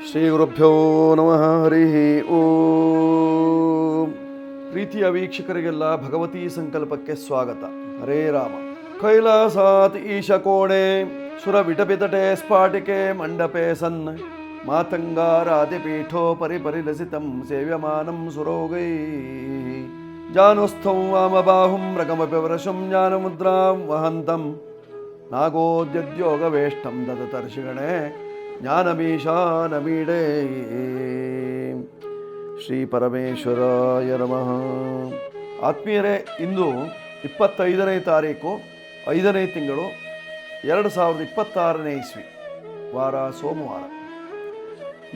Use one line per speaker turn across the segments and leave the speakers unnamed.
ಶ್ರೀ ಗುರುಭ್ಯೋ ನಮಃ. ಹರಿ ಓಂ. ಪ್ರೀತಿಯ ವೀಕ್ಷಕರಿಗೆಲ್ಲ ಭಗವತಿ ಸಂಕಲ್ಪಕ್ಕೆ ಸ್ವಾಗತ. ಹರೇ ರಾಮ. ಕೈಲಾಸಾತ್ ಈಶಕೋಣೆ ಸುರ ವಿಟಪಿತಟೆ ಸ್ಫಾಟಿಕೆ ಮಂಡಪೆ ಸನ್ ಮಾತಂಗಾರಾದಿಪೀಠೋಪರಿ ಪರಿಲಸಿತಂ ಸೇವ್ಯಮಾನಂ ಸುರೋಗೈ ಜಾನುಸ್ಥಂ ವಾಮಬಾಹುಂ ಮೃಗಮಪಿ ವರಶಂ ಜ್ಞಾನಮುದ್ರಾಂ ವಹಂತಂ ನಾಗೋದ್ಯೋಗವೇಷ್ಟಂ ದದತರ್ಷಿಗಣೆ ಜ್ಞಾನಮೀಶಾನಮೀಡೇ. ಶ್ರೀ ಪರಮೇಶ್ವರಾಯ ನಮಃ. ಆತ್ಮೀಯರೇ, ಇಂದು 25ನೇ ತಾರೀಕು 5ನೇ ತಿಂಗಳು 2026ನೇ ಇಸ್ವಿ, ವಾರ ಸೋಮವಾರ.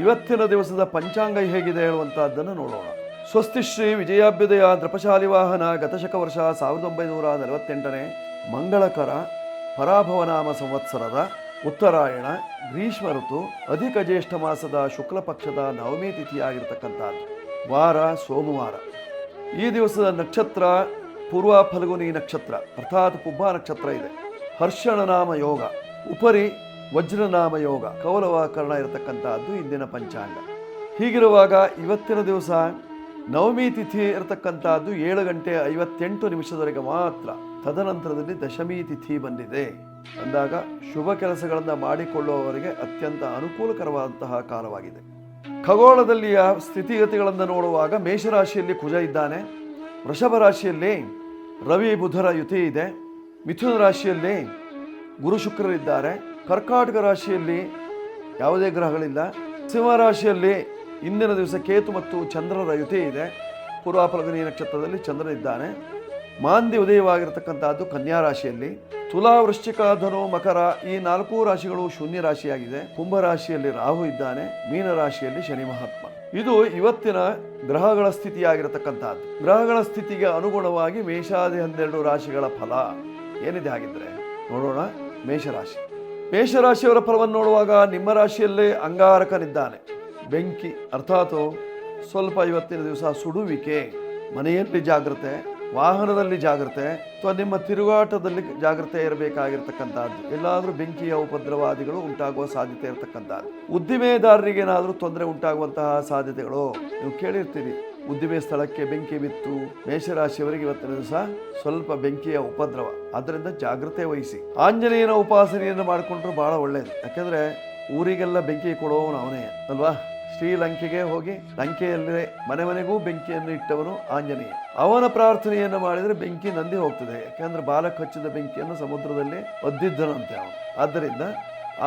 ಇವತ್ತಿನ ದಿವಸದ ಪಂಚಾಂಗ ಹೇಗಿದೆ ಹೇಳುವಂತಹದ್ದನ್ನು ನೋಡೋಣ. ಸ್ವಸ್ತಿ ಶ್ರೀ ವಿಜಯಾಭ್ಯುದಯ ದೃಪಶಾಲಿ ವಾಹನ ಗತಶಕ ವರ್ಷ 1948ನೇ ಮಂಗಳಕರ ಪರಾಭವನಾಮ ಸಂವತ್ಸರದ ಉತ್ತರಾಯಣ ಗ್ರೀಷ್ಮ ಋತು ಅಧಿಕ ಜ್ಯೇಷ್ಠ ಮಾಸದ ಶುಕ್ಲ ಪಕ್ಷದ ನವಮಿ ತಿಥಿಯಾಗಿರ್ತಕ್ಕಂಥದ್ದು. ವಾರ ಸೋಮವಾರ. ಈ ದಿವಸದ ನಕ್ಷತ್ರ ಪೂರ್ವ ಫಲ್ಗುನಿ ನಕ್ಷತ್ರ ಅರ್ಥಾತ್ ಪುಬ್ಬ ನಕ್ಷತ್ರ ಇದೆ. ಹರ್ಷಣ ನಾಮ ಯೋಗ, ಉಪರಿ ವಜ್ರನಾಮ ಯೋಗ, ಕೌಲವಾಕರಣ ಇರತಕ್ಕಂಥದ್ದು ಇಂದಿನ ಪಂಚಾಂಗ. ಹೀಗಿರುವಾಗ ಇವತ್ತಿನ ದಿವಸ ನವಮಿ ತಿಥಿ ಇರತಕ್ಕಂಥದ್ದು 7 ಗಂಟೆ 58 ನಿಮಿಷದವರೆಗೆ ಮಾತ್ರ. ತದನಂತರದಲ್ಲಿ ದಶಮಿ ತಿಥಿ ಬಂದಿದೆ ಅಂದಾಗ ಶುಭ ಕೆಲಸಗಳನ್ನು ಮಾಡಿಕೊಳ್ಳುವವರಿಗೆ ಅತ್ಯಂತ ಅನುಕೂಲಕರವಾದಂತಹ ಕಾಲವಾಗಿದೆ. ಖಗೋಳದಲ್ಲಿಯ ಸ್ಥಿತಿಗತಿಗಳನ್ನು ನೋಡುವಾಗ ಮೇಷರಾಶಿಯಲ್ಲಿ ಕುಜ ಇದ್ದಾನೆ, ವೃಷಭ ರಾಶಿಯಲ್ಲಿ ರವಿ ಬುಧರ ಯುತಿ ಇದೆ, ಮಿಥುನ ರಾಶಿಯಲ್ಲಿ ಗುರು ಶುಕ್ರರಿದ್ದಾರೆ, ಕರ್ಕಾಟಕ ರಾಶಿಯಲ್ಲಿ ಯಾವುದೇ ಗ್ರಹಗಳಿಲ್ಲ, ಸಿಂಹ ರಾಶಿಯಲ್ಲಿ ಇಂದಿನ ದಿವಸ ಕೇತು ಮತ್ತು ಚಂದ್ರರ ಯುತಿ ಇದೆ, ಪೂರ್ವ ಫಲ್ಗುನಿ ನಕ್ಷತ್ರದಲ್ಲಿ ಚಂದ್ರ ಇದ್ದಾನೆ. ಮಾಂದಿ ಉದಯವಾಗಿರತಕ್ಕಂಥದ್ದು ಕನ್ಯಾ ರಾಶಿಯಲ್ಲಿ. ತುಲಾ, ವೃಶ್ಚಿಕ, ಧನು, ಮಕರ ಈ 4 ರಾಶಿಗಳು ಶೂನ್ಯ ರಾಶಿಯಾಗಿದೆ. ಕುಂಭ ರಾಶಿಯಲ್ಲಿ ರಾಹು ಇದ್ದಾನೆ, ಮೀನ ರಾಶಿಯಲ್ಲಿ ಶನಿ ಮಹಾತ್ಮ. ಇದು ಇವತ್ತಿನ ಗ್ರಹಗಳ ಸ್ಥಿತಿಯಾಗಿರತಕ್ಕಂಥದ್ದು. ಗ್ರಹಗಳ ಸ್ಥಿತಿಗೆ ಅನುಗುಣವಾಗಿ ಮೇಷಾದಿ 12 ರಾಶಿಗಳ ಫಲ ಏನಿದೆ ಹಾಗಿದ್ರೆ ನೋಡೋಣ. ಮೇಷರಾಶಿ. ಮೇಷರಾಶಿಯವರ ಫಲವನ್ನು ನೋಡುವಾಗ ನಿಮ್ಮ ರಾಶಿಯಲ್ಲೇ ಅಂಗಾರಕನಿದ್ದಾನೆ. ಬೆಂಕಿ ಅರ್ಥಾತ್ ಸ್ವಲ್ಪ ಇವತ್ತಿನ ದಿವಸ ಸುಡುವಿಕೆ, ಮನೆಯಲ್ಲಿ ಜಾಗ್ರತೆ, ವಾಹನದಲ್ಲಿ ಜಾಗ್ರತೆ ಅಥವಾ ನಿಮ್ಮ ತಿರುಗಾಟದಲ್ಲಿ ಜಾಗ್ರತೆ ಇರಬೇಕಾಗಿರ್ತಕ್ಕಂಥದ್ದು. ಎಲ್ಲಾದರೂ ಬೆಂಕಿಯ ಉಪದ್ರವಾದಿಗಳು ಉಂಟಾಗುವ ಸಾಧ್ಯತೆ ಇರತಕ್ಕಂಥದ್ದು. ಉದ್ದಿಮೆದಾರರಿಗೆ ಏನಾದರೂ ತೊಂದರೆ ಉಂಟಾಗುವಂತಹ ಸಾಧ್ಯತೆಗಳು ನೀವು ಕೇಳಿರ್ತೀರಿ. ಉದ್ದಿಮೆ ಸ್ಥಳಕ್ಕೆ ಬೆಂಕಿ ಬಿತ್ತು. ಮೇಷರಾಶಿಯವರಿಗೆ ಇವತ್ತಿನ ದಿವಸ ಸ್ವಲ್ಪ ಬೆಂಕಿಯ ಉಪದ್ರವ, ಆದ್ದರಿಂದ ಜಾಗ್ರತೆ ವಹಿಸಿ. ಆಂಜನೇಯನ ಉಪಾಸನೆಯನ್ನು ಮಾಡಿಕೊಂಡ್ರು ಬಹಳ ಒಳ್ಳೆಯದು. ಯಾಕೆಂದರೆ ಊರಿಗೆಲ್ಲ ಬೆಂಕಿ ಕೊಡುವವನು ಅವನೇ ಅಲ್ವಾ. ಶ್ರೀಲಂಕೆಗೆ ಹೋಗಿ ಲಂಕೆಯಲ್ಲಿ ಮನೆ ಮನೆಗೂ ಬೆಂಕಿಯನ್ನು ಇಟ್ಟವನು ಆಂಜನೇಯ. ಅವನ ಪ್ರಾರ್ಥನೆಯನ್ನು ಮಾಡಿದರೆ ಬೆಂಕಿ ನಂದಿ ಹೋಗ್ತದೆ. ಯಾಕೆಂದ್ರೆ ಬಾಲಕ್ಕೆ ಹಚ್ಚಿದ ಬೆಂಕಿಯನ್ನು ಸಮುದ್ರದಲ್ಲಿ ಒದ್ದಿದ್ದನಂತೆ ಅವನು. ಆದ್ದರಿಂದ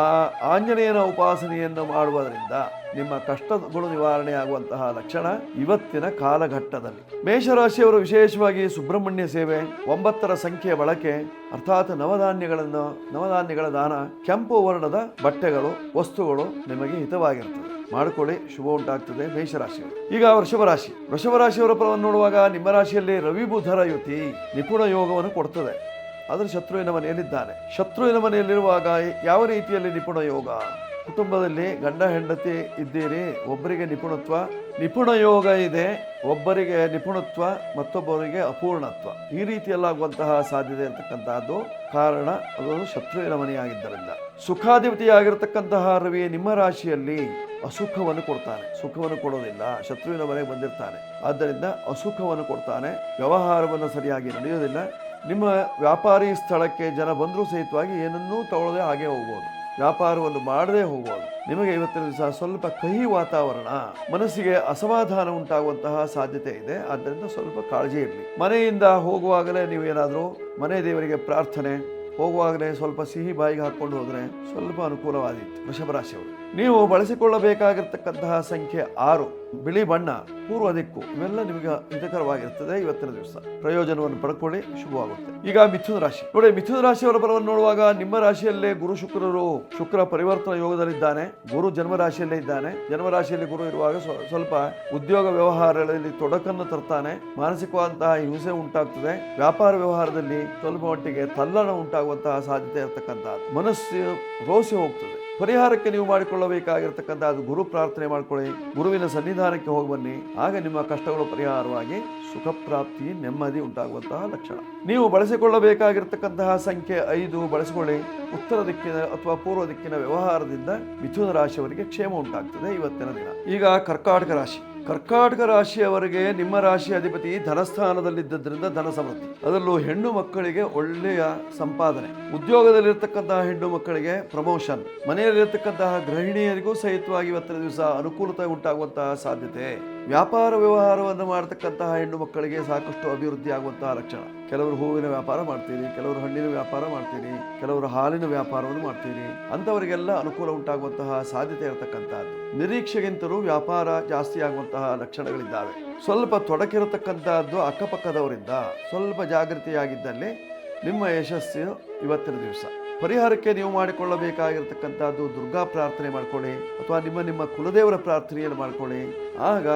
ಆ ಆಂಜನೇಯನ ಉಪಾಸನೆಯನ್ನು ಮಾಡುವುದರಿಂದ ನಿಮ್ಮ ಕಷ್ಟಗಳು ನಿವಾರಣೆ ಆಗುವಂತಹ ಲಕ್ಷಣ ಇವತ್ತಿನ ಕಾಲಘಟ್ಟದಲ್ಲಿ. ಮೇಷರಾಶಿಯವರು ವಿಶೇಷವಾಗಿ ಸುಬ್ರಹ್ಮಣ್ಯ ಸೇವೆ, 9ರ ಸಂಖ್ಯೆಯ ಬಳಕೆ ಅರ್ಥಾತ್ ನವಧಾನ್ಯಗಳ ದಾನ, ಕೆಂಪು ವರ್ಣದ ಬಟ್ಟೆಗಳು, ವಸ್ತುಗಳು ನಿಮಗೆ ಹಿತವಾಗಿರ್ತದೆ. ಮಾಡಿಕೊಳ್ಳಿ, ಶುಭ ಉಂಟಾಗ್ತದೆ ಮೇಷರಾಶಿಯವರು. ಈಗ ವೃಷಭ ರಾಶಿಯವರ ಫಲವನ್ನು ನೋಡುವಾಗ ನಿಮ್ಮ ರಾಶಿಯಲ್ಲಿ ರವಿ ಬುಧರ ಯುತಿ ನಿಪುಣ ಯೋಗವನ್ನು ಕೊಡ್ತದೆ. ಆದರೆ ಶತ್ರುವಿನ ಮನೆಯಲ್ಲಿದ್ದಾನೆ. ಶತ್ರುವಿನ ಮನೆಯಲ್ಲಿರುವಾಗ ಯಾವ ರೀತಿಯಲ್ಲಿ ನಿಪುಣ ಯೋಗ? ಕುಟುಂಬದಲ್ಲಿ ಗಂಡ ಹೆಂಡತಿ ಇದ್ದೀರಿ, ಒಬ್ಬರಿಗೆ ನಿಪುಣ ಯೋಗ ಇದೆ, ಒಬ್ಬರಿಗೆ ನಿಪುಣತ್ವ, ಮತ್ತೊಬ್ಬರಿಗೆ ಅಪೂರ್ಣತ್ವ. ಈ ರೀತಿಯಲ್ಲಾಗುವಂತಹ ಸಾಧ್ಯತೆ ಇರತಕ್ಕಂತಹದ್ದು ಕಾರಣ ಅದು ಶತ್ರುವಿನ ಮನೆಯಾಗಿದ್ದರಿಂದ. ಸುಖಾಧಿಪತಿಯಾಗಿರ್ತಕ್ಕಂತಹ ರವಿ ನಿಮ್ಮ ರಾಶಿಯಲ್ಲಿ ಅಸುಖವನ್ನು ಕೊಡ್ತಾನೆ, ಸುಖವನ್ನು ಕೊಡೋದಿಲ್ಲ. ಶತ್ರುವಿನ ಮನೆಗೆ ಬಂದಿರ್ತಾನೆ, ಆದ್ದರಿಂದ ಅಸುಖವನ್ನು ಕೊಡ್ತಾನೆ. ವ್ಯವಹಾರವನ್ನು ಸರಿಯಾಗಿ ನಡೆಯೋದಿಲ್ಲ. ನಿಮ್ಮ ವ್ಯಾಪಾರಿ ಸ್ಥಳಕ್ಕೆ ಜನ ಬಂದರೂ ಸಹಿತವಾಗಿ ಏನನ್ನೂ ತಗೊಳ್ಳದೆ ಹಾಗೆ ಹೋಗ್ಬೋದು, ವ್ಯಾಪಾರವನ್ನು ಮಾಡದೆ ಹೋಗ್ಬೋದು. ನಿಮಗೆ ಇವತ್ತಿನ ದಿವಸ ಸ್ವಲ್ಪ ಕಹಿ ವಾತಾವರಣ, ಮನಸ್ಸಿಗೆ ಅಸಮಾಧಾನ ಉಂಟಾಗುವಂತಹ ಸಾಧ್ಯತೆ ಇದೆ. ಆದ್ದರಿಂದ ಸ್ವಲ್ಪ ಕಾಳಜಿ ಇರಲಿ. ಮನೆಯಿಂದ ಹೋಗುವಾಗಲೇ ನೀವು ಏನಾದರೂ ಮನೆ ದೇವರಿಗೆ ಪ್ರಾರ್ಥನೆ, ಹೋಗುವಾಗಲೇ ಸ್ವಲ್ಪ ಸಿಹಿ ಬಾಯಿಗೆ ಹಾಕ್ಕೊಂಡು ಹೋದರೆ ಸ್ವಲ್ಪ ಅನುಕೂಲವಾದೀತು. ವೃಷಭ ರಾಶಿಯವರು ನೀವು ಬಳಸಿಕೊಳ್ಳಬೇಕಾಗಿರ್ತಕ್ಕಂತಹ ಸಂಖ್ಯೆ 6, ಬಿಳಿ ಬಣ್ಣ, ಪೂರ್ವ ದಿಕ್ಕು, ಇವೆಲ್ಲ ನಿಮಗೆ ಹಿತಕರವಾಗಿರ್ತದೆ. ಇವತ್ತಿನ ದಿವಸ ಪ್ರಯೋಜನವನ್ನು ಪಡ್ಕೊಳ್ಳಿ, ಶುಭವಾಗುತ್ತೆ. ಈಗ ಮಿಥುನ ರಾಶಿ ನೋಡಿ. ಮಿಥುನ ರಾಶಿಯವರ ಫಲವನ್ನು ನೋಡುವಾಗ ನಿಮ್ಮ ರಾಶಿಯಲ್ಲೇ ಗುರು ಶುಕ್ರ ಪರಿವರ್ತನಾ ಯೋಗದಲ್ಲಿದ್ದಾನೆ. ಗುರು ಜನ್ಮ ರಾಶಿಯಲ್ಲೇ ಇದ್ದಾನೆ. ಜನ್ಮ ರಾಶಿಯಲ್ಲಿ ಗುರು ಇರುವಾಗ ಸ್ವಲ್ಪ ಉದ್ಯೋಗ ವ್ಯವಹಾರಗಳಲ್ಲಿ ತೊಡಕನ್ನು ತರ್ತಾನೆ. ಮಾನಸಿಕವಾದಂತಹ ಹಿಂಸೆ ಉಂಟಾಗ್ತದೆ. ವ್ಯಾಪಾರ ವ್ಯವಹಾರದಲ್ಲಿ ಸ್ವಲ್ಪ ಮಟ್ಟಿಗೆ ತಲ್ಲಣ ಉಂಟಾಗುವಂತಹ ಸಾಧ್ಯತೆ ಇರತಕ್ಕಂಥದ್ದು. ಮನಸ್ಸು ರೋಸಿ ಹೋಗ್ತದೆ. ಪರಿಹಾರಕ್ಕೆ ನೀವು ಮಾಡಿಕೊಳ್ಳಬೇಕಾಗಿರ್ತಕ್ಕಂಥ ಅದು ಗುರು ಪ್ರಾರ್ಥನೆ ಮಾಡ್ಕೊಳ್ಳಿ, ಗುರುವಿನ ಸನ್ನಿಧಾನಕ್ಕೆ ಹೋಗಿ ಬನ್ನಿ. ಆಗ ನಿಮ್ಮ ಕಷ್ಟಗಳು ಪರಿಹಾರವಾಗಿ ಸುಖ ಪ್ರಾಪ್ತಿ, ನೆಮ್ಮದಿ ಉಂಟಾಗುವಂತಹ ಲಕ್ಷಣ. ನೀವು ಬಳಸಿಕೊಳ್ಳಬೇಕಾಗಿರ್ತಕ್ಕಂತಹ ಸಂಖ್ಯೆ 5 ಬಳಸಿಕೊಳ್ಳಿ. ಉತ್ತರ ದಿಕ್ಕಿನ ಅಥವಾ ಪೂರ್ವ ದಿಕ್ಕಿನ ವ್ಯವಹಾರದಿಂದ ಮಿಥುನ ರಾಶಿಯವರಿಗೆ ಕ್ಷೇಮ ಉಂಟಾಗ್ತದೆ ಇವತ್ತಿನ ದಿನ. ಈಗ ಕರ್ಕಾಟಕ ರಾಶಿ. ಕರ್ಕಾಟಕ ರಾಶಿಯವರಿಗೆ ನಿಮ್ಮ ರಾಶಿ ಅಧಿಪತಿ ಧನಸ್ಥಾನದಲ್ಲಿದ್ದರಿಂದ ಧನ ಸಮೃದ್ಧಿ, ಅದರಲ್ಲೂ ಹೆಣ್ಣು ಮಕ್ಕಳಿಗೆ ಒಳ್ಳೆಯ ಸಂಪಾದನೆ, ಉದ್ಯೋಗದಲ್ಲಿರ್ತಕ್ಕಂತಹ ಹೆಣ್ಣು ಮಕ್ಕಳಿಗೆ ಪ್ರಮೋಷನ್, ಮನೆಯಲ್ಲಿರ್ತಕ್ಕಂತಹ ಗೃಹಿಣಿಯರಿಗೂ ಸಹಿತವಾಗಿ ಇವತ್ತಿನ ದಿವಸ ಅನುಕೂಲತೆ ಉಂಟಾಗುವಂತಹ ಸಾಧ್ಯತೆ. ವ್ಯಾಪಾರ ವ್ಯವಹಾರವನ್ನು ಮಾಡತಕ್ಕಂತಹ ಹೆಣ್ಣು ಮಕ್ಕಳಿಗೆ ಸಾಕಷ್ಟು ಅಭಿವೃದ್ಧಿ ಆಗುವಂತಹ ಲಕ್ಷಣ. ಕೆಲವರು ಹೂವಿನ ವ್ಯಾಪಾರ ಮಾಡ್ತೀರಿ, ಕೆಲವರು ಹಣ್ಣಿನ ವ್ಯಾಪಾರ ಮಾಡ್ತೀರಿ, ಕೆಲವರು ಹಾಲಿನ ವ್ಯಾಪಾರವನ್ನು ಮಾಡ್ತೀರಿ. ಅಂಥವರಿಗೆಲ್ಲ ಅನುಕೂಲ ಉಂಟಾಗುವಂತಹ ಸಾಧ್ಯತೆ ಇರತಕ್ಕಂಥದ್ದು. ನಿರೀಕ್ಷೆಗಿಂತಲೂ ವ್ಯಾಪಾರ ಜಾಸ್ತಿ ಆಗುವಂತಹ ಲಕ್ಷಣಗಳಿದ್ದಾವೆ. ಸ್ವಲ್ಪ ತೊಡಕಿರತಕ್ಕಂತಹದ್ದು ಅಕ್ಕಪಕ್ಕದವರಿಂದ. ಸ್ವಲ್ಪ ಜಾಗೃತಿಯಾಗಿದ್ದಲ್ಲಿ ನಿಮ್ಮ ಯಶಸ್ಸು ಇವತ್ತಿನ ದಿವಸ. ಪರಿಹಾರಕ್ಕೆ ನೀವು ಮಾಡಿಕೊಳ್ಳಬೇಕಾಗಿರ್ತಕ್ಕಂಥದ್ದು ದುರ್ಗಾ ಪ್ರಾರ್ಥನೆ ಮಾಡ್ಕೊಳ್ಳಿ, ಅಥವಾ ನಿಮ್ಮ ಕುಲದೇವರ ಪ್ರಾರ್ಥನೆಯನ್ನು ಮಾಡ್ಕೊಳ್ಳಿ. ಆಗ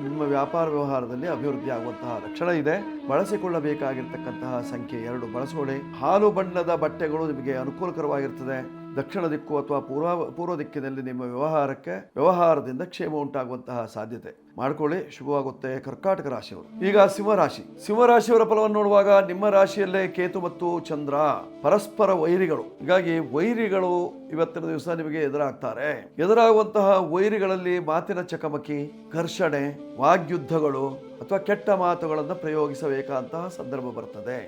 ನಿಮ್ಮ ವ್ಯಾಪಾರ ವ್ಯವಹಾರದಲ್ಲಿ ಅಭಿವೃದ್ಧಿ ಆಗುವಂತಹ ಲಕ್ಷಣ ಇದೆ. ಬಳಸಿಕೊಳ್ಳಬೇಕಾಗಿರ್ತಕ್ಕಂತಹ ಸಂಖ್ಯೆ 2 ಬಳಸಿಕೊಳ್ಳಿ. ಹಾಲು ಬಣ್ಣದ ಬಟ್ಟೆಗಳು ನಿಮಗೆ ಅನುಕೂಲಕರವಾಗಿರ್ತದೆ. ದಕ್ಷಿಣ ದಿಕ್ಕು ಅಥವಾ ಪೂರ್ವ ದಿಕ್ಕಿನಲ್ಲಿ ನಿಮ್ಮ ವ್ಯವಹಾರದಿಂದ ಕ್ಷೇಮ ಉಂಟಾಗುವಂತಹ ಸಾಧ್ಯತೆ ಮಾಡ್ಕೊಳ್ಳಿ, ಶುಭವಾಗುತ್ತೆ. ಕರ್ಕಾಟಕ ರಾಶಿಯವರು. ಈಗ ಸಿಂಹರಾಶಿ. ಸಿಂಹರಾಶಿಯವರ ಫಲವನ್ನು ನೋಡುವಾಗ ನಿಮ್ಮ ರಾಶಿಯಲ್ಲೇ ಕೇತು ಮತ್ತು ಚಂದ್ರ ಪರಸ್ಪರ ವೈರಿಗಳು. ಹೀಗಾಗಿ ವೈರಿಗಳು ಇವತ್ತಿನ ದಿವಸ ನಿಮಗೆ ಎದುರಾಗುವಂತಹ ವೈರಿಗಳಲ್ಲಿ ಮಾತಿನ ಚಕಮಕಿ, ಘರ್ಷಣೆ, ವಾಗ್ಯುದ್ಧಗಳು ಅಥವಾ ಕೆಟ್ಟ ಮಾತುಗಳನ್ನು ಪ್ರಯೋಗಿಸಬೇಕಾದಂತಹ ಸಂದರ್ಭ ಬರ್ತದೆ.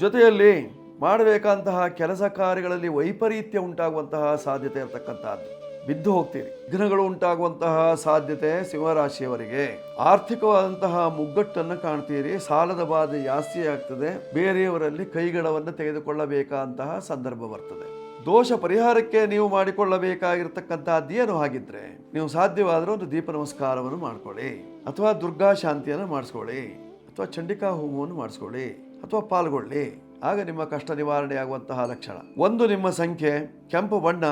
ಜೊತೆಯಲ್ಲಿ ಮಾಡಬೇಕಂತಹ ಕೆಲಸ ಕಾರ್ಯಗಳಲ್ಲಿ ವೈಪರೀತ್ಯ ಉಂಟಾಗುವಂತಹ ಸಾಧ್ಯತೆ ಇರತಕ್ಕಂತಹದ್ದು. ಬಿದ್ದು ಹೋಗ್ತೀರಿ, ವಿಘ್ನಗಳು ಉಂಟಾಗುವಂತಹ ಸಾಧ್ಯತೆ ಸಿಂಹರಾಶಿಯವರಿಗೆ. ಆರ್ಥಿಕವಾದಂತಹ ಮುಗ್ಗಟ್ಟನ್ನು ಕಾಣ್ತೀರಿ, ಸಾಲದ ಬಾಧೆ ಜಾಸ್ತಿ ಆಗ್ತದೆ, ಬೇರೆಯವರಲ್ಲಿ ಕೈಗಡವನ್ನು ತೆಗೆದುಕೊಳ್ಳಬೇಕಾದಂತಹ ಸಂದರ್ಭ ಬರ್ತದೆ. ದೋಷ ಪರಿಹಾರಕ್ಕೆ ನೀವು ಮಾಡಿಕೊಳ್ಳಬೇಕಾಗಿರ್ತಕ್ಕಂಥದ್ದು ಏನು ಹಾಗಿದ್ರೆ, ನೀವು ಸಾಧ್ಯವಾದರೆ ಒಂದು ದೀಪ ನಮಸ್ಕಾರವನ್ನು ಮಾಡ್ಕೊಳ್ಳಿ, ಅಥವಾ ದುರ್ಗಾ ಶಾಂತಿಯನ್ನು ಮಾಡಿಸ್ಕೊಳ್ಳಿ, ಅಥವಾ ಚಂಡಿಕಾ ಹೋಮವನ್ನು ಮಾಡಿಸ್ಕೊಳ್ಳಿ, ಅಥವಾ ಪಾಲ್ಗೊಳ್ಳಿ. ಆಗ ನಿಮ್ಮ ಕಷ್ಟ ನಿವಾರಣೆ ಆಗುವಂತಹ ಲಕ್ಷಣ. 1 ನಿಮ್ಮ ಸಂಖ್ಯೆ ಕೆಂಪು ಬಣ್ಣ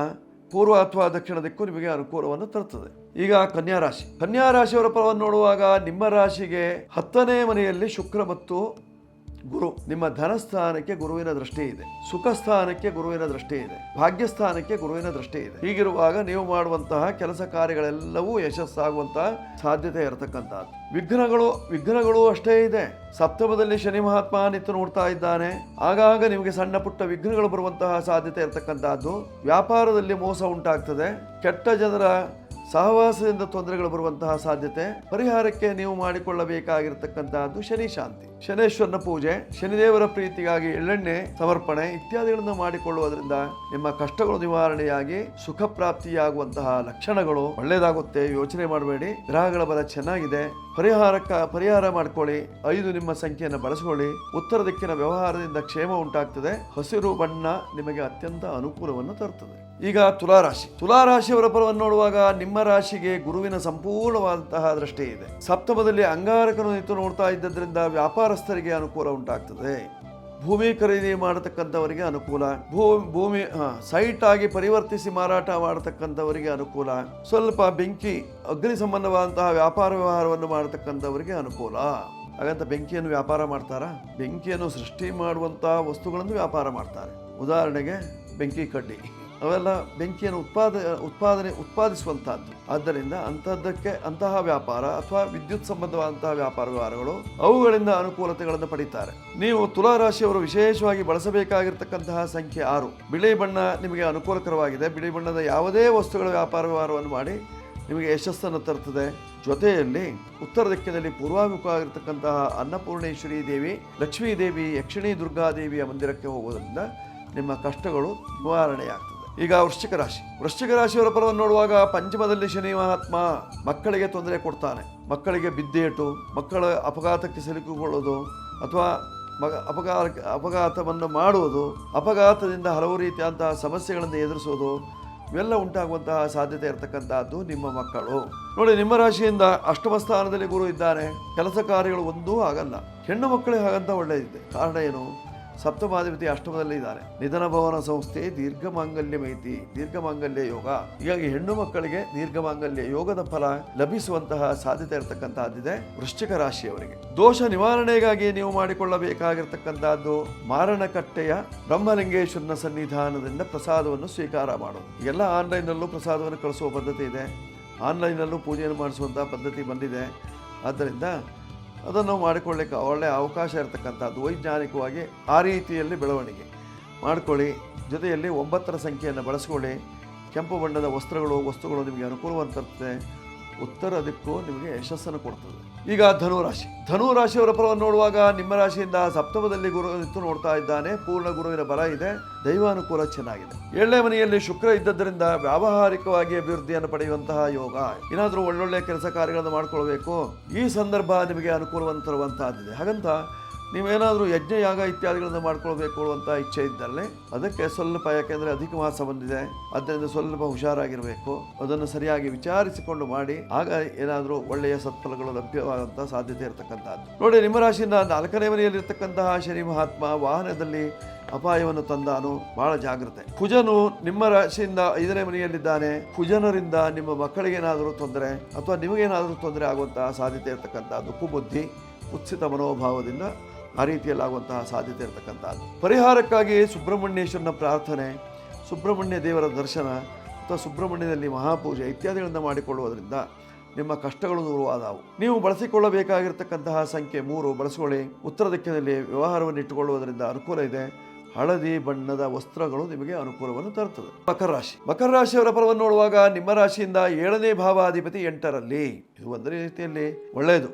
ಪೂರ್ವ ಅಥವಾ ದಕ್ಷಿಣ ದಿಕ್ಕು ನಿಮಗೆ ಅನುಕೂಲವನ್ನು ತರುತ್ತದೆ. ಈಗ ಕನ್ಯಾ ರಾಶಿ. ಕನ್ಯಾ ರಾಶಿಯವರ ಫಲವನ್ನು ನೋಡುವಾಗ ನಿಮ್ಮ ರಾಶಿಗೆ 10ನೇ ಮನೆಯಲ್ಲಿ ಶುಕ್ರ ಮತ್ತು ಗುರು. ನಿಮ್ಮ ಧನಸ್ಥಾನಕ್ಕೆ ಗುರುವಿನ ದೃಷ್ಟಿ ಇದೆ, ಸುಖ ಸ್ಥಾನಕ್ಕೆ ಗುರುವಿನ ದೃಷ್ಟಿ ಇದೆ, ಭಾಗ್ಯಸ್ಥಾನಕ್ಕೆ ಗುರುವಿನ ದೃಷ್ಟಿ ಇದೆ. ಹೀಗಿರುವಾಗ ನೀವು ಮಾಡುವಂತಹ ಕೆಲಸ ಕಾರ್ಯಗಳೆಲ್ಲವೂ ಯಶಸ್ಸಾಗುವಂತಹ ಸಾಧ್ಯತೆ ಇರತಕ್ಕಂಥದ್ದು. ವಿಘ್ನಗಳು ಅಷ್ಟೇ ಇದೆ. ಸಪ್ತಮದಲ್ಲಿ ಶನಿ ಮಹಾತ್ಮ ನಿಂತು ನೋಡ್ತಾ ಇದ್ದಾನೆ. ಆಗಾಗ ನಿಮಗೆ ಸಣ್ಣ ಪುಟ್ಟ ವಿಘ್ನಗಳು ಬರುವಂತಹ ಸಾಧ್ಯತೆ ಇರತಕ್ಕಂಥದ್ದು. ವ್ಯಾಪಾರದಲ್ಲಿ ಮೋಸ ಉಂಟಾಗ್ತದೆ. ಕೆಟ್ಟ ಜನರ ಸಹವಾಸದಿಂದ ತೊಂದರೆಗಳು ಬರುವಂತಹ ಸಾಧ್ಯತೆ. ಪರಿಹಾರಕ್ಕೆ ನೀವು ಮಾಡಿಕೊಳ್ಳಬೇಕಾಗಿರ್ತಕ್ಕಂತಹದ್ದು ಶನಿ ಶಾಂತಿ, ಶನೇಶ್ವರನ ಪೂಜೆ, ಶನಿದೇವರ ಪ್ರೀತಿಗಾಗಿ ಎಳ್ಳೆಣ್ಣೆ ಸಮರ್ಪಣೆ ಇತ್ಯಾದಿಗಳನ್ನು ಮಾಡಿಕೊಳ್ಳುವುದರಿಂದ ನಿಮ್ಮ ಕಷ್ಟಗಳು ನಿವಾರಣೆಯಾಗಿ ಸುಖ ಪ್ರಾಪ್ತಿಯಾಗುವಂತಹ ಲಕ್ಷಣಗಳು ಒಳ್ಳೆಯದಾಗುತ್ತೆ. ಯೋಚನೆ ಮಾಡಬೇಡಿ, ಗ್ರಹಗಳ ಬಲ ಚೆನ್ನಾಗಿದೆ. ಪರಿಹಾರ ಮಾಡ್ಕೊಳ್ಳಿ. 5 ನಿಮ್ಮ ಸಂಖ್ಯೆಯನ್ನು ಬಳಸಿಕೊಳ್ಳಿ. ಉತ್ತರ ದಿಕ್ಕಿನ ವ್ಯವಹಾರದಿಂದ ಕ್ಷೇಮ ಉಂಟಾಗ್ತದೆ. ಹಸಿರು ಬಣ್ಣ ನಿಮಗೆ ಅತ್ಯಂತ ಅನುಕೂಲವನ್ನು ತರುತ್ತದೆ. ಈಗ ತುಲಾರಾಶಿ. ತುಲಾರಾಶಿಯವರ ಫಲವನ್ನು ನೋಡುವಾಗ ನಿಮ್ಮ ರಾಶಿಗೆ ಗುರುವಿನ ಸಂಪೂರ್ಣವಾದಂತಹ ದೃಷ್ಟಿ ಇದೆ. ಸಪ್ತಮದಲ್ಲಿ ಅಂಗಾರಕನು ನಿಂತು ನೋಡ್ತಾ ಇದ್ದರಿಂದ ವ್ಯಾಪಾರಸ್ಥರಿಗೆ ಅನುಕೂಲ ಉಂಟಾಗ್ತದೆ. ಭೂಮಿ ಖರೀದಿ ಮಾಡತಕ್ಕಂಥವರಿಗೆ ಅನುಕೂಲ. ಭೂಮಿ ಸೈಟ್ ಆಗಿ ಪರಿವರ್ತಿಸಿ ಮಾರಾಟ ಮಾಡತಕ್ಕಂಥವರಿಗೆ ಅನುಕೂಲ. ಸ್ವಲ್ಪ ಅಗ್ನಿ ಸಂಬಂಧವಾದಂತಹ ವ್ಯಾಪಾರ ವ್ಯವಹಾರವನ್ನು ಮಾಡತಕ್ಕಂಥವರಿಗೆ ಅನುಕೂಲ. ಹಾಗಂತ ಬೆಂಕಿಯನ್ನು ವ್ಯಾಪಾರ ಮಾಡ್ತಾರಾ? ಬೆಂಕಿಯನ್ನು ಸೃಷ್ಟಿ ಮಾಡುವಂತಹ ವಸ್ತುಗಳನ್ನು ವ್ಯಾಪಾರ ಮಾಡ್ತಾರೆ. ಉದಾಹರಣೆಗೆ ಬೆಂಕಿ ಕಡ್ಡಿ, ಅವೆಲ್ಲ ಬೆಂಕಿಯನ್ನು ಉತ್ಪಾದಿಸುವಂತಹದ್ದು. ಆದ್ದರಿಂದ ಅಂತಹ ವ್ಯಾಪಾರ ಅಥವಾ ವಿದ್ಯುತ್ ಸಂಬಂಧವಾದಂತಹ ವ್ಯಾಪಾರ ವ್ಯವಹಾರಗಳು ಅವುಗಳಿಂದ ಅನುಕೂಲತೆಗಳನ್ನು ಪಡೀತಾರೆ. ನೀವು ತುಲಾರಾಶಿಯವರು ವಿಶೇಷವಾಗಿ ಬಳಸಬೇಕಾಗಿರ್ತಕ್ಕಂತಹ ಸಂಖ್ಯೆ 6. ಬಿಳಿ ಬಣ್ಣ ನಿಮಗೆ ಅನುಕೂಲಕರವಾಗಿದೆ. ಬಿಳಿ ಬಣ್ಣದ ಯಾವುದೇ ವಸ್ತುಗಳ ವ್ಯಾಪಾರ ವ್ಯವಹಾರವನ್ನು ಮಾಡಿ ನಿಮಗೆ ಯಶಸ್ಸನ್ನು ತರುತ್ತದೆ. ಜೊತೆಯಲ್ಲಿ ಉತ್ತರ ದಿಕ್ಕಿನಲ್ಲಿ ಪೂರ್ವಾಭಿಮುಖವಾಗಿರ್ತಕ್ಕಂತಹ ಅನ್ನಪೂರ್ಣೇಶ್ವರಿ ದೇವಿ, ಲಕ್ಷ್ಮೀ ದೇವಿ, ಯಕ್ಷಿಣಿ ದುರ್ಗಾದೇವಿಯ ಮಂದಿರಕ್ಕೆ ಹೋಗುವುದರಿಂದ ನಿಮ್ಮ ಕಷ್ಟಗಳು ನಿವಾರಣೆಯಾಗ್ತದೆ. ಈಗ ವೃಶ್ಚಿಕ ರಾಶಿಯವರ ಫಲವನ್ನು ನೋಡುವಾಗ ಪಂಚಮದಲ್ಲಿ ಶನಿ ಮಹಾತ್ಮ ಮಕ್ಕಳಿಗೆ ತೊಂದರೆ ಕೊಡ್ತಾನೆ. ಮಕ್ಕಳಿಗೆ ಬಿದ್ದೇಟು, ಮಕ್ಕಳ ಅಪಘಾತಕ್ಕೆ ಸಿಲುಕಿಕೊಳ್ಳೋದು ಅಥವಾ ಅಪಘಾತವನ್ನು ಮಾಡುವುದು, ಅಪಘಾತದಿಂದ ಹಲವು ರೀತಿಯಾದಂತಹ ಸಮಸ್ಯೆಗಳನ್ನು ಎದುರಿಸೋದು, ಇವೆಲ್ಲ ಉಂಟಾಗುವಂತಹ ಸಾಧ್ಯತೆ ಇರತಕ್ಕಂತಹದ್ದು ನಿಮ್ಮ ಮಕ್ಕಳು. ನೋಡಿ, ನಿಮ್ಮ ರಾಶಿಯಿಂದ ಅಷ್ಟಮ ಸ್ಥಾನದಲ್ಲಿ ಗುರು ಇದ್ದಾನೆ. ಕೆಲಸ ಕಾರ್ಯಗಳು ಒಂದೂ ಆಗಲ್ಲ. ಹೆಣ್ಣು ಮಕ್ಕಳಿಗೆ ಹಾಗಂತ ಒಳ್ಳೆಯದಿದೆ. ಕಾರಣ ಏನು? ಸಪ್ತಮಾಧಿಪತಿ ಅಷ್ಟಮದಲ್ಲಿ ಇದ್ದಾನೆ. ನಿಧನ ಭವನ ಸಂಸ್ಥೆ ದೀರ್ಘ ಮಾಂಗಲ್ಯ ಮೈತಿ, ದೀರ್ಘ ಮಾಂಗಲ್ಯ ಯೋಗ. ಹೀಗಾಗಿ ಹೆಣ್ಣು ಮಕ್ಕಳಿಗೆ ದೀರ್ಘ ಮಾಂಗಲ್ಯ ಯೋಗದ ಫಲ ಲಭಿಸುವಂತಹ ಸಾಧ್ಯತೆ ಇರತಕ್ಕಂತಹದ್ದಿದೆ ವೃಶ್ಚಿಕ ರಾಶಿಯವರಿಗೆ. ದೋಷ ನಿವಾರಣೆಗಾಗಿ ನೀವು ಮಾಡಿಕೊಳ್ಳಬೇಕಾಗಿರ್ತಕ್ಕಂಥದ್ದು ಮಾರಣಕಟ್ಟೆಯ ಬ್ರಹ್ಮಲಿಂಗೇಶ್ವರನ ಸನ್ನಿಧಾನದಿಂದ ಪ್ರಸಾದವನ್ನು ಸ್ವೀಕಾರ ಮಾಡೋದು. ಎಲ್ಲ ಆನ್ಲೈನ್ನಲ್ಲೂ ಪ್ರಸಾದವನ್ನು ಕಳಿಸುವ ಪದ್ಧತಿ ಇದೆ, ಆನ್ಲೈನಲ್ಲೂ ಪೂಜೆಯನ್ನು ಮಾಡಿಸುವಂತಹ ಪದ್ಧತಿ ಬಂದಿದೆ. ಆದ್ದರಿಂದ ಅದನ್ನು ಮಾಡಿಕೊಳ್ಳಿಕ್ಕೆ ಒಳ್ಳೆಯ ಅವಕಾಶ ಇರತಕ್ಕಂಥದ್ದು ವೈಜ್ಞಾನಿಕವಾಗಿ ಆ ರೀತಿಯಲ್ಲಿ ಬೆಳವಣಿಗೆ ಮಾಡಿಕೊಳ್ಳಿ. ಜೊತೆಯಲ್ಲಿ 9ರ ಸಂಖ್ಯೆಯನ್ನು ಬಳಸ್ಕೊಳ್ಳಿ. ಕೆಂಪು ಬಣ್ಣದ ವಸ್ತುಗಳು ನಿಮಗೆ ಅನುಕೂಲವನ್ನು ತರ್ತದೆ. ಉತ್ತರ ದಿಕ್ಕು ನಿಮಗೆ ಯಶಸ್ಸನ್ನು ಕೊಡ್ತದೆ. ಈಗ ಧನುರಾಶಿಯವರ ಫಲವನ್ನು ನೋಡುವಾಗ ನಿಮ್ಮ ರಾಶಿಯಿಂದ ಸಪ್ತಮದಲ್ಲಿ ಗುರು ನಿಂತು ನೋಡ್ತಾ ಇದ್ದಾನೆ. ಪೂರ್ಣ ಗುರುವಿನ ಬಲ ಇದೆ, ದೈವಾನುಕೂಲ ಚೆನ್ನಾಗಿದೆ. 7ನೇ ಮನೆಯಲ್ಲಿ ಶುಕ್ರ ಇದ್ದದ್ದರಿಂದ ವ್ಯಾವಹಾರಿಕವಾಗಿ ಅಭಿವೃದ್ಧಿಯನ್ನು ಪಡೆಯುವಂತಹ ಯೋಗ. ಏನಾದರೂ ಒಳ್ಳೊಳ್ಳೆ ಕೆಲಸ ಕಾರ್ಯಗಳನ್ನು ಮಾಡಿಕೊಳ್ಬೇಕು, ಈ ಸಂದರ್ಭ ನಿಮಗೆ ಅನುಕೂಲವನ್ನು ತರುವಂತಹದ್ದಿದೆ. ಹಾಗಂತ ನೀವೇನಾದರೂ ಯಜ್ಞ ಯಾಗ ಇತ್ಯಾದಿಗಳನ್ನು ಮಾಡ್ಕೊಳ್ಬೇಕು ಅನ್ನುವಂಥ ಇಚ್ಛೆ ಇದ್ದಲ್ಲಿ ಅದಕ್ಕೆ ಸ್ವಲ್ಪ, ಯಾಕೆಂದರೆ ಅಧಿಕ ಮಾಸ ಬಂದಿದೆ, ಆದ್ದರಿಂದ ಸ್ವಲ್ಪ ಹುಷಾರಾಗಿರಬೇಕು. ಅದನ್ನು ಸರಿಯಾಗಿ ವಿಚಾರಿಸಿಕೊಂಡು ಮಾಡಿ, ಆಗ ಏನಾದರೂ ಒಳ್ಳೆಯ ಸತ್ಫಲಗಳು ಲಭ್ಯವಾದಂತಹ ಸಾಧ್ಯತೆ ಇರತಕ್ಕಂಥದ್ದು. ನೋಡಿ, ನಿಮ್ಮ ರಾಶಿಯಿಂದ 4ನೇ ಮನೆಯಲ್ಲಿರ್ತಕ್ಕಂತಹ ಶನಿ ಮಹಾತ್ಮ ವಾಹನದಲ್ಲಿ ಅಪಾಯವನ್ನು ತಂದಾನು, ಬಹಳ ಜಾಗ್ರತೆ. ಕುಜನು ನಿಮ್ಮ ರಾಶಿಯಿಂದ 5ನೇ ಮನೆಯಲ್ಲಿದ್ದಾನೆ. ಕುಜನರಿಂದ ನಿಮ್ಮ ಮಕ್ಕಳಿಗೇನಾದರೂ ತೊಂದರೆ ಅಥವಾ ನಿಮಗೇನಾದರೂ ತೊಂದರೆ ಆಗುವಂತಹ ಸಾಧ್ಯತೆ ಇರತಕ್ಕಂಥದ್ದು. ಕುಬುದ್ಧಿ, ಕುತ್ಸಿತ ಮನೋಭಾವದಿಂದ ಆ ರೀತಿಯಲ್ಲಾಗುವಂತಹ ಸಾಧ್ಯತೆ ಇರತಕ್ಕಂಥದ್ದು. ಪರಿಹಾರಕ್ಕಾಗಿ ಸುಬ್ರಹ್ಮಣ್ಯೇಶ್ವರನ ಪ್ರಾರ್ಥನೆ, ಸುಬ್ರಹ್ಮಣ್ಯ ದೇವರ ದರ್ಶನ ಅಥವಾ ಸುಬ್ರಹ್ಮಣ್ಯದಲ್ಲಿ ಮಹಾಪೂಜೆ ಇತ್ಯಾದಿಗಳನ್ನು ಮಾಡಿಕೊಳ್ಳುವುದರಿಂದ ನಿಮ್ಮ ಕಷ್ಟಗಳು ದೂರವಾದವು. ನೀವು ಬಳಸಿಕೊಳ್ಳಬೇಕಾಗಿರ್ತಕ್ಕಂತಹ ಸಂಖ್ಯೆ 3 ಬಳಸಿಕೊಳ್ಳಿ. ಉತ್ತರ ದಿಕ್ಕಿನಲ್ಲಿ ವ್ಯವಹಾರವನ್ನು ಇಟ್ಟುಕೊಳ್ಳುವುದರಿಂದ ಅನುಕೂಲ ಇದೆ. ಹಳದಿ ಬಣ್ಣದ ವಸ್ತ್ರಗಳು ನಿಮಗೆ ಅನುಕೂಲವನ್ನು ತರುತ್ತದೆ. ಮಕರ ರಾಶಿಯವರ ಫಲವನ್ನು ನೋಡುವಾಗ ನಿಮ್ಮ ರಾಶಿಯಿಂದ 7ನೇ ಭಾವಾಧಿಪತಿ 8ರಲ್ಲಿ. ಇದು ಒಂದು ರೀತಿಯಲ್ಲಿ ಒಳ್ಳೆಯದು.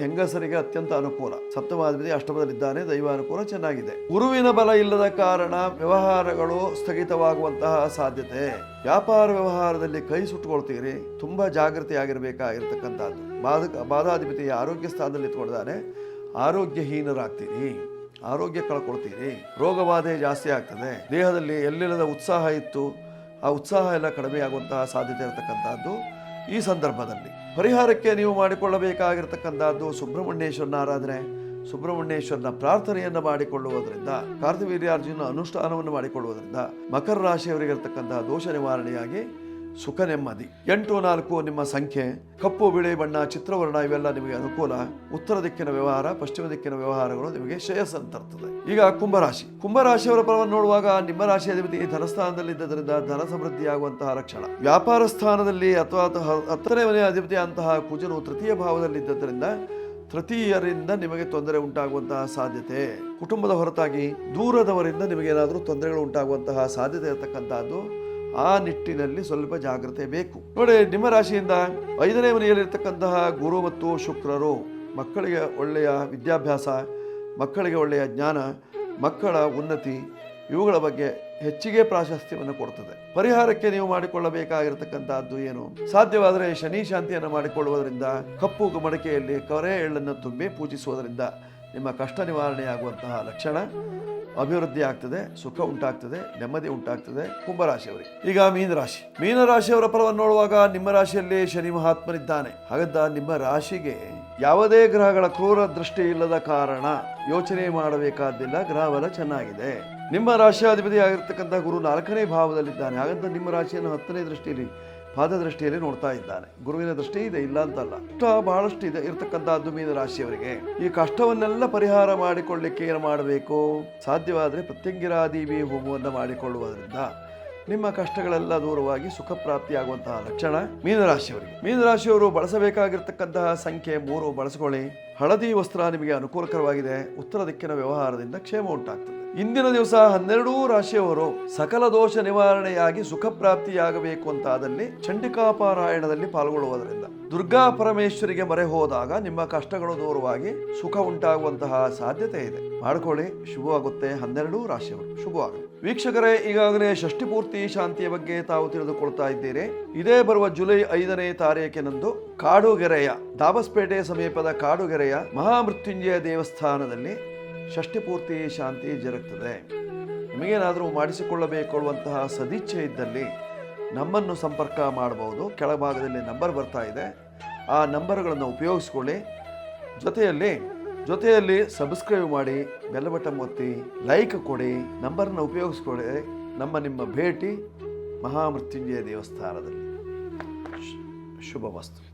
ಹೆಂಗಸರಿಗೆ ಅತ್ಯಂತ ಅನುಕೂಲ. ಸಪ್ತಮಾಧಿಪತಿ ಅಷ್ಟಮದಲ್ಲಿದ್ದಾನೆ, ದೈವಾನುಕೂಲ ಚೆನ್ನಾಗಿದೆ. ಗುರುವಿನ ಬಲ ಇಲ್ಲದ ಕಾರಣ ವ್ಯವಹಾರಗಳು ಸ್ಥಗಿತವಾಗುವಂತಹ ಸಾಧ್ಯತೆ. ವ್ಯಾಪಾರ ವ್ಯವಹಾರದಲ್ಲಿ ಕೈ ಸುಟ್ಟುಕೊಳ್ತೀರಿ, ತುಂಬಾ ಜಾಗೃತಿಯಾಗಿರಬೇಕಾಗಿರ್ತಕ್ಕಂಥದ್ದು. ಬಾಧಾಧಿಪತಿ ಆರೋಗ್ಯ ಸ್ಥಾನದಲ್ಲಿ ಇಟ್ಕೊಂಡಿದ್ದಾನೆ, ಆರೋಗ್ಯಹೀನರಾಗ್ತೀರಿ, ಆರೋಗ್ಯ ಕಳ್ಕೊಳ್ತೀರಿ, ರೋಗಬಾಧೆ ಜಾಸ್ತಿ ಆಗ್ತದೆ. ದೇಹದಲ್ಲಿ ಎಲ್ಲಿಲ್ಲದ ಉತ್ಸಾಹ ಇತ್ತು, ಆ ಉತ್ಸಾಹ ಎಲ್ಲ ಕಡಿಮೆ ಆಗುವಂತಹ ಸಾಧ್ಯತೆ ಇರತಕ್ಕಂಥದ್ದು. ಈ ಸಂದರ್ಭದಲ್ಲಿ ಪರಿಹಾರಕ್ಕೆ ನೀವು ಮಾಡಿಕೊಳ್ಳಬೇಕಾಗಿರ್ತಕ್ಕಂಥದ್ದು ಸುಬ್ರಹ್ಮಣ್ಯೇಶ್ವರನ ಆರಾಧನೆ, ಸುಬ್ರಹ್ಮಣ್ಯೇಶ್ವರನ ಪ್ರಾರ್ಥನೆಯನ್ನು ಮಾಡಿಕೊಳ್ಳುವುದರಿಂದ, ಕಾರ್ತಿವೀರ್ಯಾರ್ಜುನ ಅನುಷ್ಠಾನವನ್ನು ಮಾಡಿಕೊಳ್ಳುವುದರಿಂದ ಮಕರ ರಾಶಿಯವರಿಗಿರ್ತಕ್ಕಂತಹ ದೋಷ ನಿವಾರಣೆಯಾಗಿ ಸುಖ ನೆಮ್ಮದಿ. 8-4 ನಿಮ್ಮ ಸಂಖ್ಯೆ. ಕಪ್ಪು ಬಿಳಿ ಬಣ್ಣ, ಚಿತ್ರವರ್ಣ ಇವೆಲ್ಲ ನಿಮಗೆ ಅನುಕೂಲ. ಉತ್ತರ ದಿಕ್ಕಿನ ವ್ಯವಹಾರ, ಪಶ್ಚಿಮ ದಿಕ್ಕಿನ ವ್ಯವಹಾರಗಳು ನಿಮಗೆ ಶ್ರೇಯಸ್ಸನ್ನು ತರ್ತದೆ. ಈಗ ಕುಂಭರಾಶಿಯವರ ಫಲವನ್ನು ನೋಡುವಾಗ ನಿಮ್ಮ ರಾಶಿ ಅಧಿಪತಿ ಧನಸ್ಥಾನದಲ್ಲಿದ್ದರಿಂದ ಧನ ಸಮೃದ್ಧಿಯಾಗುವಂತಹ ಲಕ್ಷಣ. ವ್ಯಾಪಾರ ಸ್ಥಾನದಲ್ಲಿ ಅಥವಾ 10ನೇ ಮನೆಯ ಅಧಿಪತಿ ಅಂತಹ ಕುಜನು ತೃತೀಯ ಭಾವದಲ್ಲಿದ್ದರಿಂದ ತೃತೀಯರಿಂದ ನಿಮಗೆ ತೊಂದರೆ ಉಂಟಾಗುವಂತಹ ಸಾಧ್ಯತೆ. ಕುಟುಂಬದ ಹೊರತಾಗಿ ದೂರದವರಿಂದ ನಿಮಗೇನಾದರೂ ತೊಂದರೆಗಳು ಉಂಟಾಗುವಂತಹ ಸಾಧ್ಯತೆ ಇರತಕ್ಕಂಥದ್ದು. ಆ ನಿಟ್ಟಿನಲ್ಲಿ ಸ್ವಲ್ಪ ಜಾಗ್ರತೆ ಬೇಕು. ನೋಡಿ, ನಿಮ್ಮ ರಾಶಿಯಿಂದ 5ನೇ ಮನೆಯಲ್ಲಿರ್ತಕ್ಕಂತಹ ಗುರು ಮತ್ತು ಶುಕ್ರರು ಮಕ್ಕಳಿಗೆ ಒಳ್ಳೆಯ ವಿದ್ಯಾಭ್ಯಾಸ, ಮಕ್ಕಳಿಗೆ ಒಳ್ಳೆಯ ಜ್ಞಾನ, ಮಕ್ಕಳ ಉನ್ನತಿ ಇವುಗಳ ಬಗ್ಗೆ ಹೆಚ್ಚಿಗೆ ಪ್ರಾಶಸ್ತ್ಯವನ್ನು ಕೊಡ್ತದೆ. ಪರಿಹಾರಕ್ಕೆ ನೀವು ಮಾಡಿಕೊಳ್ಳಬೇಕಾಗಿರತಕ್ಕಂಥದ್ದು ಏನು? ಸಾಧ್ಯವಾದರೆ ಶನಿ ಶಾಂತಿಯನ್ನು ಮಾಡಿಕೊಳ್ಳುವುದರಿಂದ, ಕಪ್ಪು ಮಡಕೆಯಲ್ಲಿ ಕರೆ ಎಳ್ಳನ್ನು ತುಂಬಿ ಪೂಜಿಸುವುದರಿಂದ ನಿಮ್ಮ ಕಷ್ಟ ನಿವಾರಣೆಯಾಗುವಂತಹ ಲಕ್ಷಣ. ಅಭಿವೃದ್ಧಿ ಆಗ್ತದೆ, ಸುಖ ಉಂಟಾಗ್ತದೆ, ನೆಮ್ಮದಿ ಉಂಟಾಗ್ತದೆ ಕುಂಭರಾಶಿಯವರಿಗೆ. ಈಗ ಮೀನರಾಶಿಯವರ ಫಲವನ್ನು ನೋಡುವಾಗ ನಿಮ್ಮ ರಾಶಿಯಲ್ಲಿ ಶನಿ ಮಹಾತ್ಮನಿದ್ದಾನೆ. ಹಾಗಂತ ನಿಮ್ಮ ರಾಶಿಗೆ ಯಾವುದೇ ಗ್ರಹಗಳ ಕ್ರೂರ ದೃಷ್ಟಿ ಇಲ್ಲದ ಕಾರಣ ಯೋಚನೆ ಮಾಡಬೇಕಾದಿಲ್ಲ, ಗ್ರಹಬಲ ಚೆನ್ನಾಗಿದೆ. ನಿಮ್ಮ ರಾಶಿಯಾಧಿಪತಿ ಆಗಿರ್ತಕ್ಕಂಥ ಗುರು 4ನೇ ಭಾವದಲ್ಲಿದ್ದಾನೆ. ಹಾಗಂತ ನಿಮ್ಮ ರಾಶಿಯನ್ನು 10ನೇ ದೃಷ್ಟಿಯಲ್ಲಿ, ಪಾದ ದೃಷ್ಟಿಯಲ್ಲಿ ನೋಡ್ತಾ ಇದ್ದಾನೆ. ಗುರುವಿನ ದೃಷ್ಟಿ ಇದೆ, ಇಲ್ಲ ಅಂತಲ್ಲ. ಕಷ್ಟ ಬಹಳಷ್ಟು ಇದೆ ಇರತಕ್ಕಂಥದ್ದು ಮೀನ ರಾಶಿಯವರಿಗೆ. ಈ ಕಷ್ಟವನ್ನೆಲ್ಲ ಪರಿಹಾರ ಮಾಡಿಕೊಳ್ಳಿಕ್ಕೆ ಏನು ಮಾಡಬೇಕು? ಸಾಧ್ಯವಾದರೆ ಪ್ರತ್ಯಂಗಿರಾದೇವಿ ಹೋಮವನ್ನು ಮಾಡಿಕೊಳ್ಳುವುದರಿಂದ ನಿಮ್ಮ ಕಷ್ಟಗಳೆಲ್ಲ ದೂರವಾಗಿ ಸುಖ ಪ್ರಾಪ್ತಿಯಾಗುವಂತಹ ಲಕ್ಷಣ ಮೀನರಾಶಿಯವರು ಬಳಸಬೇಕಾಗಿರ್ತಕ್ಕಂತಹ ಸಂಖ್ಯೆ 3 ಬಳಸಿಕೊಳ್ಳಿ. ಹಳದಿ ವಸ್ತ್ರ ನಿಮಗೆ ಅನುಕೂಲಕರವಾಗಿದೆ. ಉತ್ತರ ದಿಕ್ಕಿನ ವ್ಯವಹಾರದಿಂದ ಕ್ಷೇಮ ಉಂಟಾಗ್ತದೆ. ಇಂದಿನ ದಿವಸ 12 ರಾಶಿಯವರು ಸಕಲ ದೋಷ ನಿವಾರಣೆಯಾಗಿ ಸುಖ ಪ್ರಾಪ್ತಿಯಾಗಬೇಕು ಅಂತಾದಲ್ಲಿ ಚಂಡಿಕಾ ಪಾರಾಯಣದಲ್ಲಿ ಪಾಲ್ಗೊಳ್ಳುವುದರಿಂದ, ದುರ್ಗಾ ಪರಮೇಶ್ವರಿಗೆ ಮೊರೆ ಹೋದಾಗ ನಿಮ್ಮ ಕಷ್ಟಗಳು ದೂರವಾಗಿ ಸುಖ ಉಂಟಾಗುವಂತಹ ಸಾಧ್ಯತೆ ಇದೆ. ಮಾಡ್ಕೊಳ್ಳಿ, ಶುಭವಾಗುತ್ತೆ. 12 ರಾಶಿಯವರು ಶುಭವಾಗಲಿ. ವೀಕ್ಷಕರೇ, ಈಗಾಗಲೇ ಷಷ್ಠಿ ಪೂರ್ತಿ ಶಾಂತಿಯ ಬಗ್ಗೆ ತಾವು ತಿಳಿದುಕೊಳ್ತಾ ಇದ್ದೀರಿ. ಇದೇ ಬರುವ ಜುಲೈ 5ನೇ ತಾರೀಕಿನಂದು ಕಾಡುಗೆರೆಯ ದಾಬಸ್ಪೇಟೆ ಸಮೀಪದ ಕಾಡುಗೆರೆಯ ಮಹಾಮೃತ್ಯುಂಜಯ ದೇವಸ್ಥಾನದಲ್ಲಿ ಷಷ್ಠಿ ಪೂರ್ತಿ ಶಾಂತಿ ಜರುಗುತ್ತದೆ. ನಿಮಗೇನಾದರೂ ಮಾಡಿಸಿಕೊಳ್ಳಬೇಕೊಳ್ಳುವಂತಹ ಸದಿಚ್ಛೆ ಇದ್ದಲ್ಲಿ ನಮ್ಮನ್ನು ಸಂಪರ್ಕ ಮಾಡಬಹುದು. ಕೆಳಭಾಗದಲ್ಲಿ ನಂಬರ್ ಬರ್ತಾ ಇದೆ, ಆ ನಂಬರ್ಗಳನ್ನು ಉಪಯೋಗಿಸ್ಕೊಳ್ಳಿ. ಜೊತೆಯಲ್ಲಿ ಜೊತೆಯಲ್ಲಿ ಸಬ್ಸ್ಕ್ರೈಬ್ ಮಾಡಿ, ಬೆಲ್ ಬಟನ್ ಒತ್ತಿ, ಲೈಕ್ ಕೊಡಿ, ನಂಬರ್ನ ಉಪಯೋಗಿಸ್ಕೊಡಿ. ನಿಮ್ಮ ಭೇಟಿ ಮಹಾಮೃತ್ಯುಂಜಯ ದೇವಸ್ಥಾನದಲ್ಲಿ. ಶುಭವಸ್ತು.